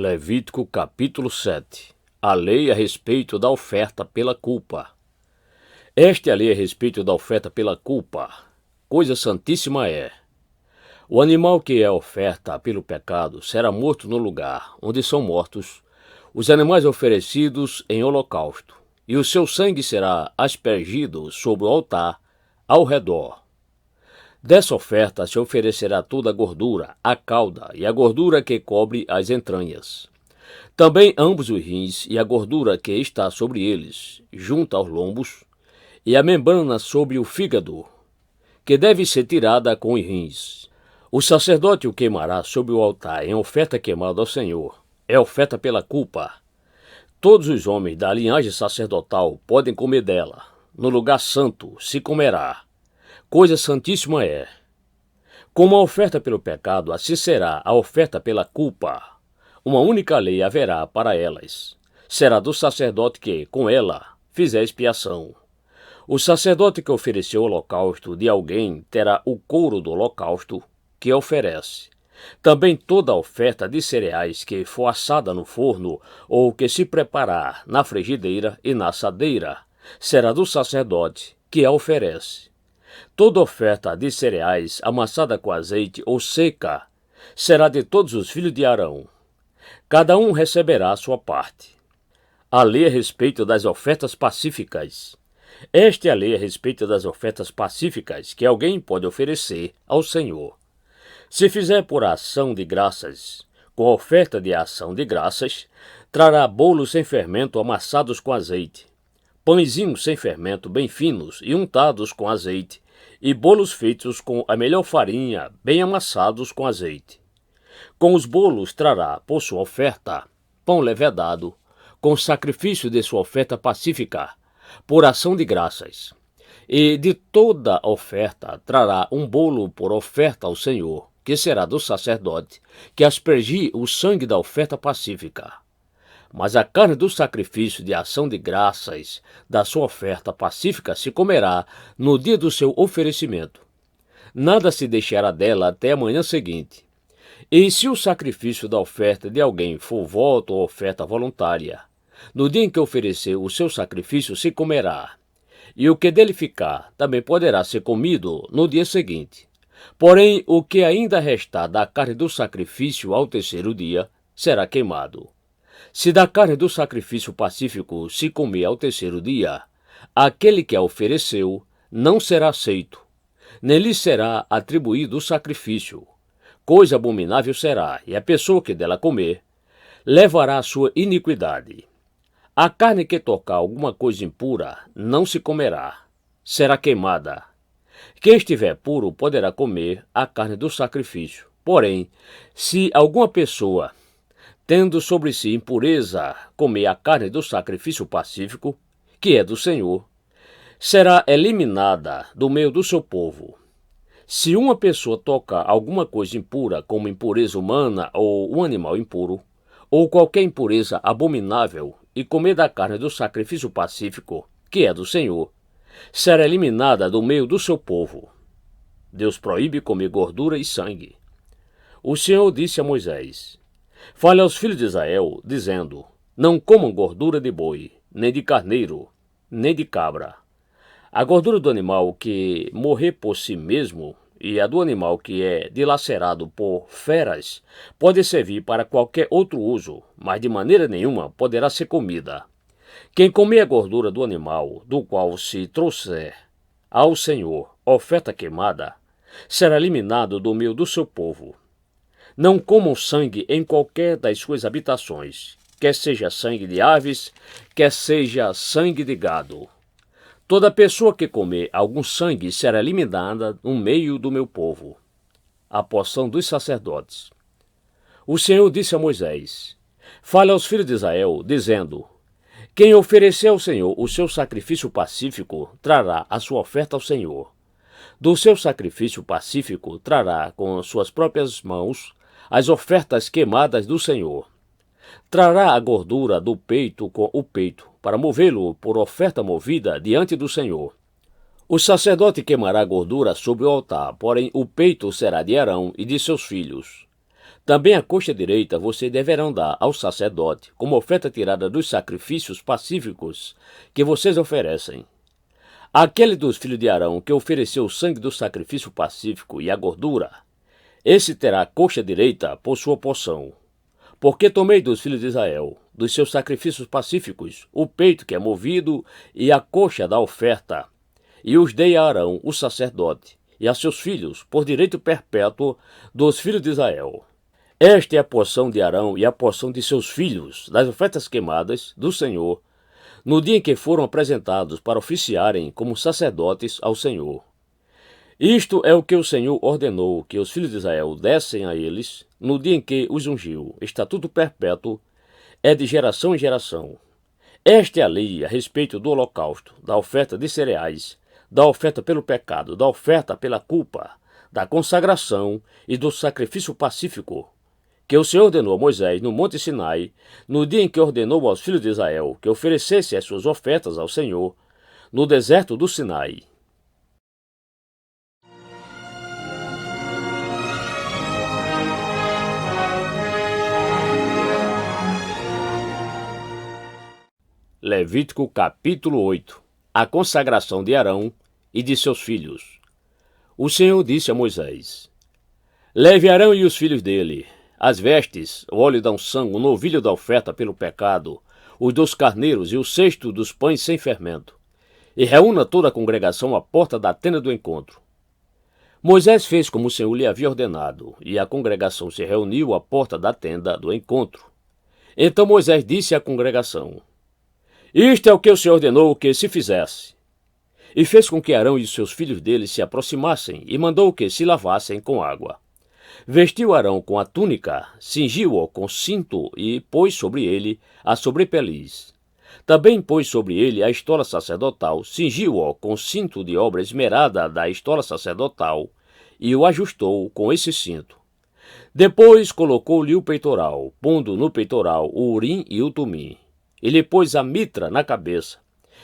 Levítico capítulo 7. A lei a respeito da oferta pela culpa. Esta é a lei a respeito da oferta pela culpa. Coisa santíssima é: o animal que é oferta pelo pecado será morto no lugar onde são mortos os animais oferecidos em holocausto, e o seu sangue será aspergido sobre o altar ao redor. Dessa oferta se oferecerá toda a gordura, a cauda e a gordura que cobre as entranhas. Também ambos os rins e a gordura que está sobre eles, junto aos lombos, e a membrana sobre o fígado, que deve ser tirada com os rins. O sacerdote o queimará sobre o altar em oferta queimada ao Senhor. É oferta pela culpa. Todos os homens da linhagem sacerdotal podem comer dela. No lugar santo se comerá. Coisa santíssima é. Como a oferta pelo pecado, assim será a oferta pela culpa. Uma única lei haverá para elas. Será do sacerdote que, com ela, fizer expiação. O sacerdote que ofereceu o holocausto de alguém terá o couro do holocausto que oferece. Também toda oferta de cereais que for assada no forno ou que se preparar na frigideira e na assadeira será do sacerdote que a oferece. Toda oferta de cereais amassada com azeite ou seca será de todos os filhos de Arão. Cada um receberá a sua parte. A lei a respeito das ofertas pacíficas. Esta é a lei a respeito das ofertas pacíficas que alguém pode oferecer ao Senhor. Se fizer por ação de graças, com oferta de ação de graças, trará bolos sem fermento amassados com azeite, pãezinhos sem fermento bem finos e untados com azeite, e bolos feitos com a melhor farinha, bem amassados com azeite. Com os bolos trará, por sua oferta, pão levedado, com sacrifício de sua oferta pacífica, por ação de graças. E de toda oferta trará um bolo por oferta ao Senhor, que será do sacerdote, que aspergir o sangue da oferta pacífica. Mas a carne do sacrifício de ação de graças da sua oferta pacífica se comerá no dia do seu oferecimento. Nada se deixará dela até a manhã seguinte. E se o sacrifício da oferta de alguém for voto ou oferta voluntária, no dia em que oferecer o seu sacrifício se comerá, e o que dele ficar também poderá ser comido no dia seguinte. Porém, o que ainda restar da carne do sacrifício ao terceiro dia será queimado. Se da carne do sacrifício pacífico se comer ao terceiro dia, aquele que a ofereceu não será aceito, nem lhe será atribuído o sacrifício. Coisa abominável será, e a pessoa que dela comer levará a sua iniquidade. A carne que tocar alguma coisa impura não se comerá, será queimada. Quem estiver puro poderá comer a carne do sacrifício. Porém, se alguma pessoa, tendo sobre si impureza, comer a carne do sacrifício pacífico, que é do Senhor, será eliminada do meio do seu povo. Se uma pessoa tocar alguma coisa impura, como impureza humana ou um animal impuro, ou qualquer impureza abominável, e comer da carne do sacrifício pacífico, que é do Senhor, será eliminada do meio do seu povo. Deus proíbe comer gordura e sangue. O Senhor disse a Moisés: fale aos filhos de Israel, dizendo: não comam gordura de boi, nem de carneiro, nem de cabra. A gordura do animal que morrer por si mesmo e a do animal que é dilacerado por feras pode servir para qualquer outro uso, mas de maneira nenhuma poderá ser comida. Quem comer a gordura do animal, do qual se trouxer ao Senhor oferta queimada, será eliminado do meio do seu povo. Não comam sangue em qualquer das suas habitações, quer seja sangue de aves, quer seja sangue de gado. Toda pessoa que comer algum sangue será eliminada no meio do meu povo. A porção dos sacerdotes. O Senhor disse a Moisés: fale aos filhos de Israel, dizendo: quem oferecer ao Senhor o seu sacrifício pacífico, trará a sua oferta ao Senhor. Do seu sacrifício pacífico, trará com suas próprias mãos as ofertas queimadas do Senhor. Trará a gordura do peito com o peito, para movê-lo por oferta movida diante do Senhor. O sacerdote queimará a gordura sobre o altar, porém o peito será de Arão e de seus filhos. Também a coxa direita você deverão dar ao sacerdote, como oferta tirada dos sacrifícios pacíficos que vocês oferecem. Aquele dos filhos de Arão que ofereceu o sangue do sacrifício pacífico e a gordura, esse terá a coxa direita por sua porção. Porque tomei dos filhos de Israel, dos seus sacrifícios pacíficos, o peito que é movido e a coxa da oferta, e os dei a Arão, o sacerdote, e a seus filhos, por direito perpétuo dos filhos de Israel. Esta é a porção de Arão e a porção de seus filhos, das ofertas queimadas do Senhor, no dia em que foram apresentados para oficiarem como sacerdotes ao Senhor. Isto é o que o Senhor ordenou que os filhos de Israel dessem a eles, no dia em que os ungiu. Estatuto perpétuo é de geração em geração. Esta é a lei a respeito do holocausto, da oferta de cereais, da oferta pelo pecado, da oferta pela culpa, da consagração e do sacrifício pacífico, que o Senhor ordenou a Moisés no Monte Sinai, no dia em que ordenou aos filhos de Israel que oferecessem as suas ofertas ao Senhor, no deserto do Sinai. Levítico capítulo 8. A consagração de Arão e de seus filhos. O Senhor disse a Moisés: Leve Arão e os filhos dele as vestes, o óleo da unção, o novilho da oferta pelo pecado, os 2 carneiros e o cesto dos pães sem fermento, e reúna toda a congregação à porta da tenda do encontro. Moisés fez como o Senhor lhe havia ordenado, e a congregação se reuniu à porta da tenda do encontro. Então Moisés disse à congregação: Isto é o que o Senhor ordenou que se fizesse. E fez com que Arão e seus filhos dele se aproximassem, e mandou que se lavassem com água. Vestiu Arão com a túnica, cingiu-o com cinto e pôs sobre ele a sobrepeliz. Também pôs sobre ele a estola sacerdotal, cingiu-o com cinto de obra esmerada da estola sacerdotal e o ajustou com esse cinto. Depois colocou-lhe o peitoral, pondo no peitoral o urim e o tumim. Ele pôs a mitra na cabeça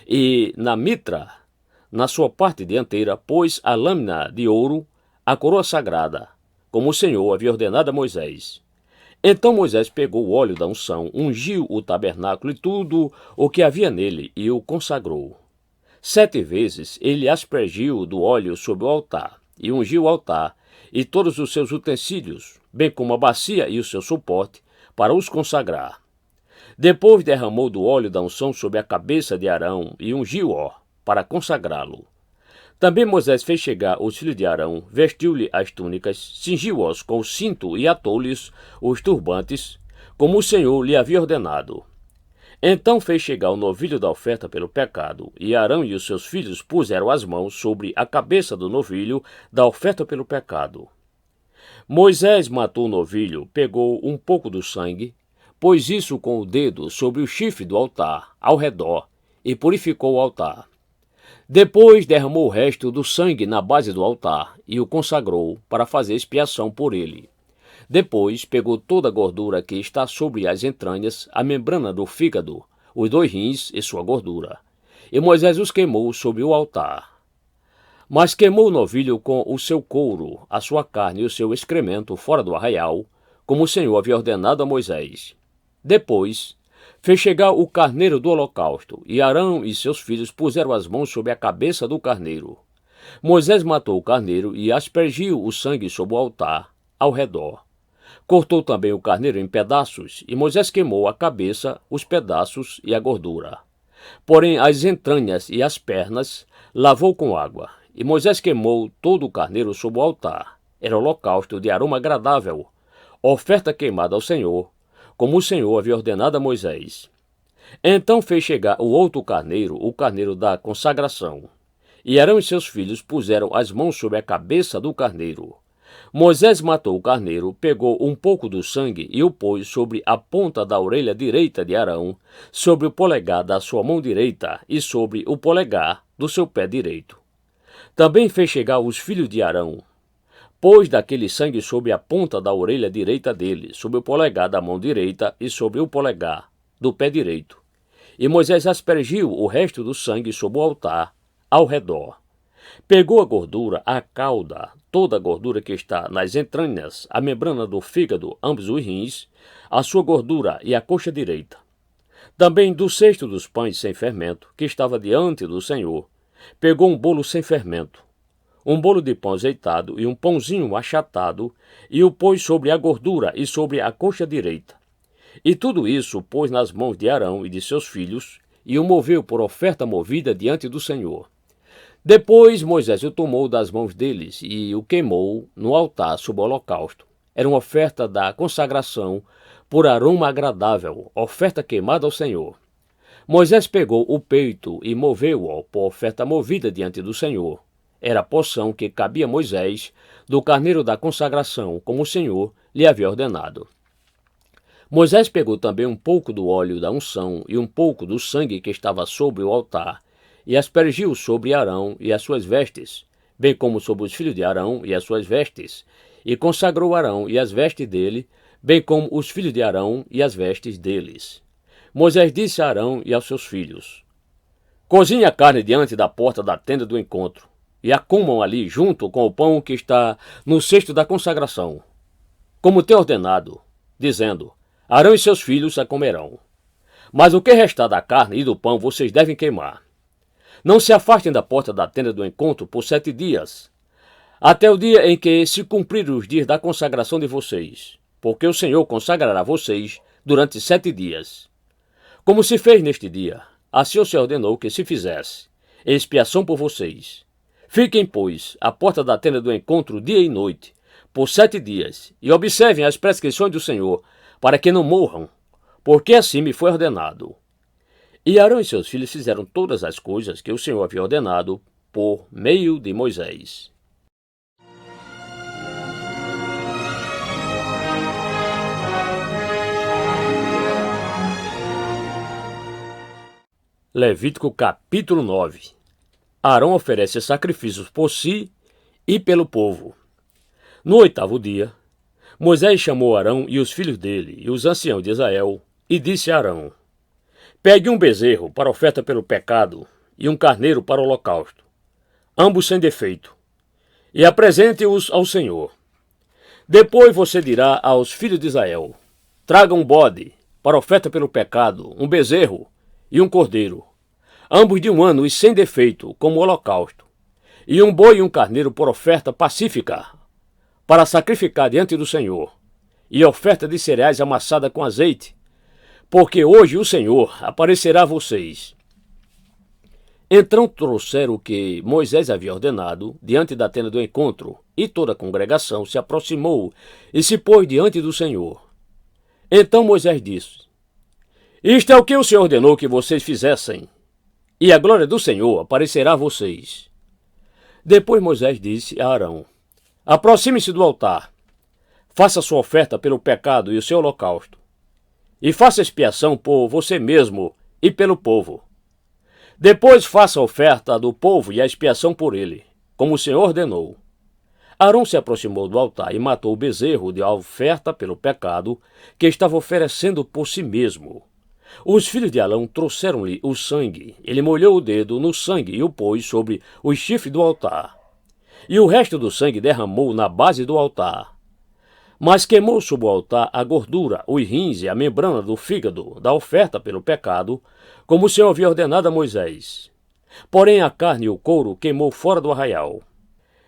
e na mitra, na sua parte dianteira, pôs a lâmina de ouro, a coroa sagrada, como o Senhor havia ordenado a Moisés. Então Moisés pegou o óleo da unção, ungiu o tabernáculo e tudo o que havia nele e o consagrou. 7 vezes ele aspergiu do óleo sobre o altar e ungiu o altar e todos os seus utensílios, bem como a bacia e o seu suporte, para os consagrar. Depois derramou do óleo da unção sobre a cabeça de Arão e ungiu-o para consagrá-lo. Também Moisés fez chegar os filhos de Arão, vestiu-lhe as túnicas, cingiu-os com o cinto e atou-lhes os turbantes, como o Senhor lhe havia ordenado. Então fez chegar o novilho da oferta pelo pecado, e Arão e os seus filhos puseram as mãos sobre a cabeça do novilho da oferta pelo pecado. Moisés matou o novilho, pegou um pouco do sangue, pôs isso com o dedo sobre o chifre do altar, ao redor, e purificou o altar. Depois derramou o resto do sangue na base do altar e o consagrou para fazer expiação por ele. Depois pegou toda a gordura que está sobre as entranhas, a membrana do fígado, os 2 rins e sua gordura. E Moisés os queimou sobre o altar. Mas queimou o novilho com o seu couro, a sua carne e o seu excremento fora do arraial, como o Senhor havia ordenado a Moisés. Depois fez chegar o carneiro do holocausto, e Arão e seus filhos puseram as mãos sobre a cabeça do carneiro. Moisés matou o carneiro e aspergiu o sangue sobre o altar, ao redor. Cortou também o carneiro em pedaços, e Moisés queimou a cabeça, os pedaços e a gordura. Porém as entranhas e as pernas lavou com água, e Moisés queimou todo o carneiro sobre o altar. Era holocausto de aroma agradável, oferta queimada ao Senhor, como o Senhor havia ordenado a Moisés. Então fez chegar o outro carneiro, o carneiro da consagração. E Arão e seus filhos puseram as mãos sobre a cabeça do carneiro. Moisés matou o carneiro, pegou um pouco do sangue e o pôs sobre a ponta da orelha direita de Arão, sobre o polegar da sua mão direita e sobre o polegar do seu pé direito. Também fez chegar os filhos de Arão, pôs daquele sangue sobre a ponta da orelha direita dele, sobre o polegar da mão direita e sobre o polegar do pé direito. E Moisés aspergiu o resto do sangue sobre o altar, ao redor. Pegou a gordura, a cauda, toda a gordura que está nas entranhas, a membrana do fígado, ambos os rins, a sua gordura e a coxa direita. Também do cesto dos pães sem fermento, que estava diante do Senhor, pegou um bolo sem fermento, um bolo de pão azeitado e um pãozinho achatado, e o pôs sobre a gordura e sobre a coxa direita. E tudo isso pôs nas mãos de Arão e de seus filhos, e o moveu por oferta movida diante do Senhor. Depois Moisés o tomou das mãos deles e o queimou no altar sob o holocausto. Era uma oferta da consagração por aroma agradável, oferta queimada ao Senhor. Moisés pegou o peito e moveu-o por oferta movida diante do Senhor. Era a porção que cabia a Moisés do carneiro da consagração, como o Senhor lhe havia ordenado. Moisés pegou também um pouco do óleo da unção e um pouco do sangue que estava sobre o altar, e aspergiu sobre Arão e as suas vestes, bem como sobre os filhos de Arão e as suas vestes, e consagrou Arão e as vestes dele, bem como os filhos de Arão e as vestes deles. Moisés disse a Arão e aos seus filhos: Cozinhe a carne diante da porta da tenda do encontro, e a comam ali junto com o pão que está no cesto da consagração, como tenho ordenado, dizendo: Arão e seus filhos a comerão. Mas o que restar da carne e do pão vocês devem queimar. Não se afastem da porta da tenda do encontro por 7 dias, até o dia em que se cumprirem os dias da consagração de vocês, porque o Senhor consagrará vocês durante 7 dias. Como se fez neste dia, assim o Senhor ordenou que se fizesse, expiação por vocês. Fiquem, pois, à porta da tenda do encontro dia e noite, por 7 dias, e observem as prescrições do Senhor, para que não morram, porque assim me foi ordenado. E Arão e seus filhos fizeram todas as coisas que o Senhor havia ordenado por meio de Moisés. Levítico capítulo 9. Arão oferece sacrifícios por si e pelo povo. No 8º dia, Moisés chamou Arão e os filhos dele e os anciãos de Israel e disse a Arão: Pegue um bezerro para oferta pelo pecado e um carneiro para o holocausto, ambos sem defeito, e apresente-os ao Senhor. Depois você dirá aos filhos de Israel: Traga um bode para oferta pelo pecado, um bezerro e um cordeiro, ambos de 1 ano e sem defeito, como holocausto, e um boi e um carneiro por oferta pacífica, para sacrificar diante do Senhor, e oferta de cereais amassada com azeite, porque hoje o Senhor aparecerá a vocês. Então trouxeram o que Moisés havia ordenado diante da tenda do encontro, e toda a congregação se aproximou e se pôs diante do Senhor. Então Moisés disse: Isto é o que o Senhor ordenou que vocês fizessem, e a glória do Senhor aparecerá a vocês. Depois Moisés disse a Arão: Aproxime-se do altar, faça sua oferta pelo pecado e o seu holocausto, e faça expiação por você mesmo e pelo povo. Depois faça a oferta do povo e a expiação por ele, como o Senhor ordenou. Arão se aproximou do altar e matou o bezerro de oferta pelo pecado que estava oferecendo por si mesmo. Os filhos de Arão trouxeram-lhe o sangue. Ele molhou o dedo no sangue e o pôs sobre o chifre do altar. E o resto do sangue derramou na base do altar. Mas queimou sobre o altar a gordura, os rins e a membrana do fígado da oferta pelo pecado, como o Senhor havia ordenado a Moisés. Porém a carne e o couro queimou fora do arraial.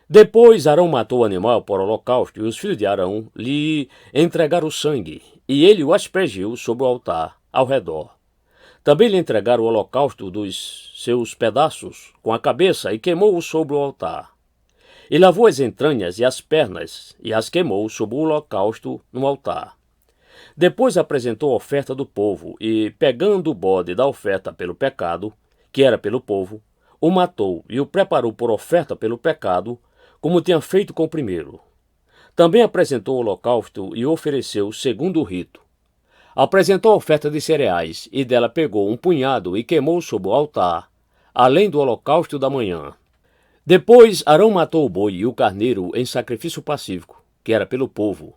Depois Arão matou o animal por holocausto, e os filhos de Arão lhe entregaram o sangue, e ele o aspergiu sobre o altar ao redor. Também lhe entregaram o holocausto dos seus pedaços, com a cabeça, e queimou-o sobre o altar. E lavou as entranhas e as pernas, e as queimou sobre o holocausto no altar. Depois apresentou a oferta do povo, e, pegando o bode da oferta pelo pecado, que era pelo povo, o matou e o preparou por oferta pelo pecado, como tinha feito com o primeiro. Também apresentou o holocausto e o ofereceu segundo o rito. Apresentou a oferta de cereais, e dela pegou um punhado e queimou sobre o altar, além do holocausto da manhã. Depois Arão matou o boi e o carneiro em sacrifício pacífico, que era pelo povo,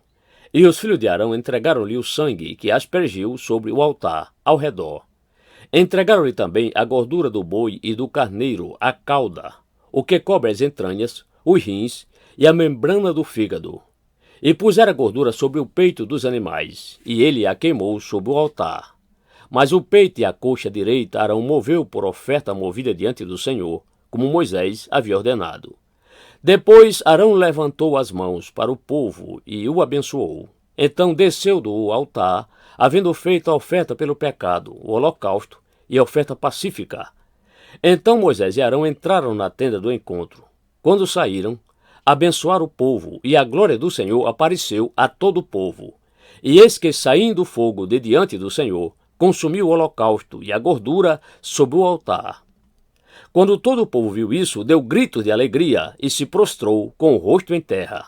e os filhos de Arão entregaram-lhe o sangue que aspergiu sobre o altar, ao redor. Entregaram-lhe também a gordura do boi e do carneiro, a cauda, o que cobre as entranhas, os rins e a membrana do fígado. E puseram a gordura sobre o peito dos animais, e ele a queimou sobre o altar. Mas o peito e a coxa direita Arão moveu por oferta movida diante do Senhor, como Moisés havia ordenado. Depois Arão levantou as mãos para o povo e o abençoou. Então desceu do altar, havendo feito a oferta pelo pecado, o holocausto e a oferta pacífica. Então Moisés e Arão entraram na tenda do encontro. Quando saíram, abençoaram o povo, e a glória do Senhor apareceu a todo o povo. E eis que, saindo o fogo de diante do Senhor, consumiu o holocausto e a gordura sobre o altar. Quando todo o povo viu isso, deu gritos de alegria e se prostrou com o rosto em terra.